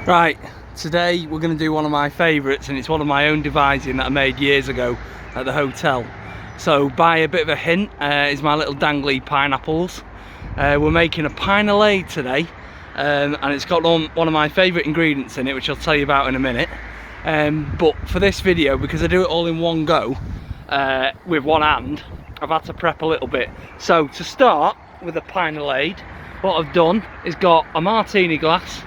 Right, today we're going to do one of my favourites, and it's one of my own devising that I made years ago at the hotel. So by a bit of a hint is my little dangly pineapples. We're making a Pinolade today, and it's got one of my favourite ingredients in it, which I'll tell you about in a minute. But for this video, because I do it all in one go with one hand, I've had to prep a little bit. So to start with the Pinolade, what I've done is got a martini glass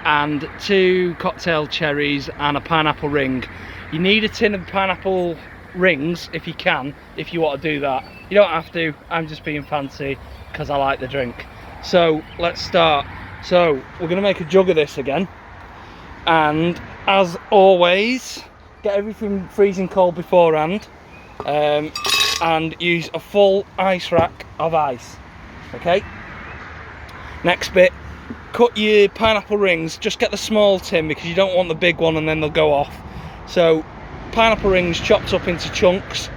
and 2 cocktail cherries and a pineapple ring. You need a tin of pineapple rings if you can, if you want to do that. You don't have to, I'm just being fancy because I like the drink. So let's start. So we're going to make a jug of this again, and as always, get everything freezing cold beforehand, and use a full ice rack of ice. Okay, next bit, cut your pineapple rings. Just get the small tin because you don't want the big one and then they'll go off. So pineapple rings chopped up into chunks.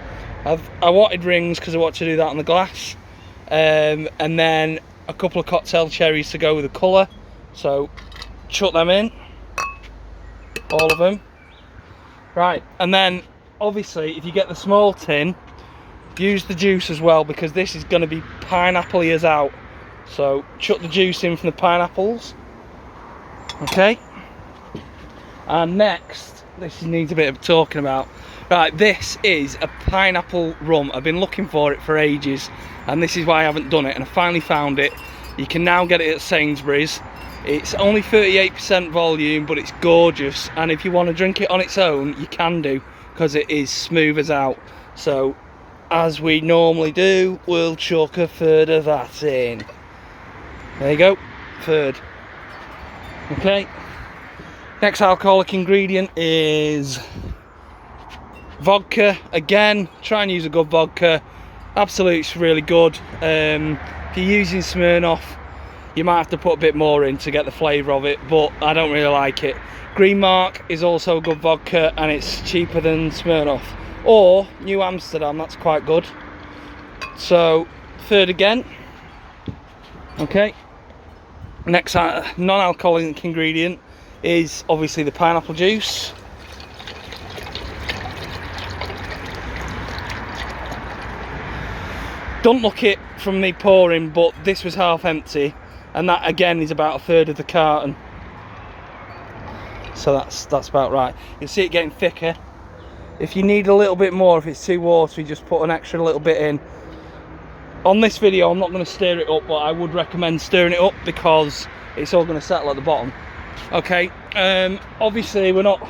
I wanted rings because I want to do that on the glass, and then a couple of cocktail cherries to go with the colour. So chuck them in, all of them. Right, and then obviously if you get the small tin, use the juice as well, because this is going to be pineapple-y as out. So chuck the juice in from the pineapples. Okay, and next, this needs a bit of talking about. Right, this is a pineapple rum. I've been looking for it for ages, and this is why I haven't done it, and I finally found it. You can now get it at Sainsbury's. It's only 38% volume, but it's gorgeous, and if you want to drink it on its own, you can do, because it is smooth as out. So as we normally do, we'll chuck a third of that in. There you go, third. Okay, next alcoholic ingredient is vodka. Again, try and use a good vodka. Absolute's really good. If you're using Smirnoff, you might have to put a bit more in to get the flavour of it, but I don't really like it. Green Mark is also a good vodka, and it's cheaper than Smirnoff. Or New Amsterdam, that's quite good. So third again. Okay, next non-alcoholic ingredient is obviously the pineapple juice. Don't look it from me pouring, but this was half empty, and that again is about a third of the carton. So that's about right. You'll see it getting thicker. If you need a little bit more, if it's too watery, just put an extra little bit in. On this video, I'm not going to stir it up, but I would recommend stirring it up because it's all going to settle at the bottom. Okay, obviously we're not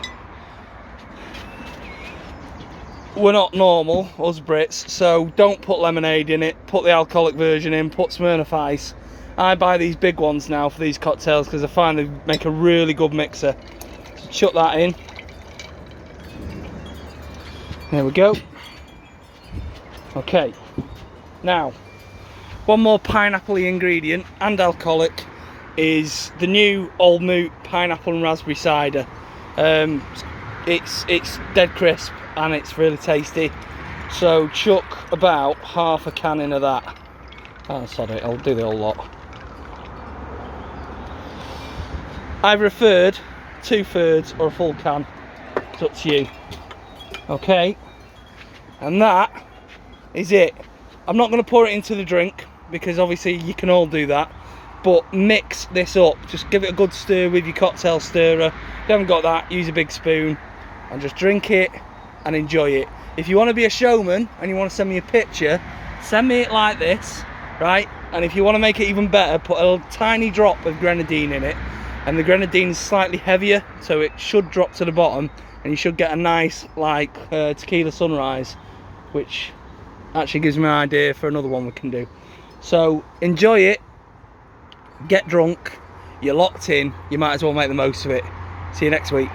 normal, us Brits, so don't put lemonade in it. Put the alcoholic version in, put Smirnoff Ice. I buy these big ones now for these cocktails because I find they make a really good mixer. So chuck that in. There we go. Okay, now one more pineapple-y ingredient and alcoholic is the new Old Moot pineapple and raspberry cider. It's dead crisp and it's really tasty. So chuck about half a can in of that. Oh, sorry, I'll do the whole lot. Either a third, 2/3, or a full can. It's up to you. Okay, and that is it. I'm not going to pour it into the drink because obviously you can all do that, but mix this up. Just give it a good stir with your cocktail stirrer. If you haven't got that, use a big spoon and just drink it and enjoy it. If you want to be a showman and you want to send me a picture, send me it like this, right? And if you want to make it even better, put a little tiny drop of grenadine in it, and the grenadine is slightly heavier, so it should drop to the bottom, and you should get a nice like tequila sunrise, which actually gives me an idea for another one we can do. So enjoy it, get drunk, you're locked in, you might as well make the most of it. See you next week.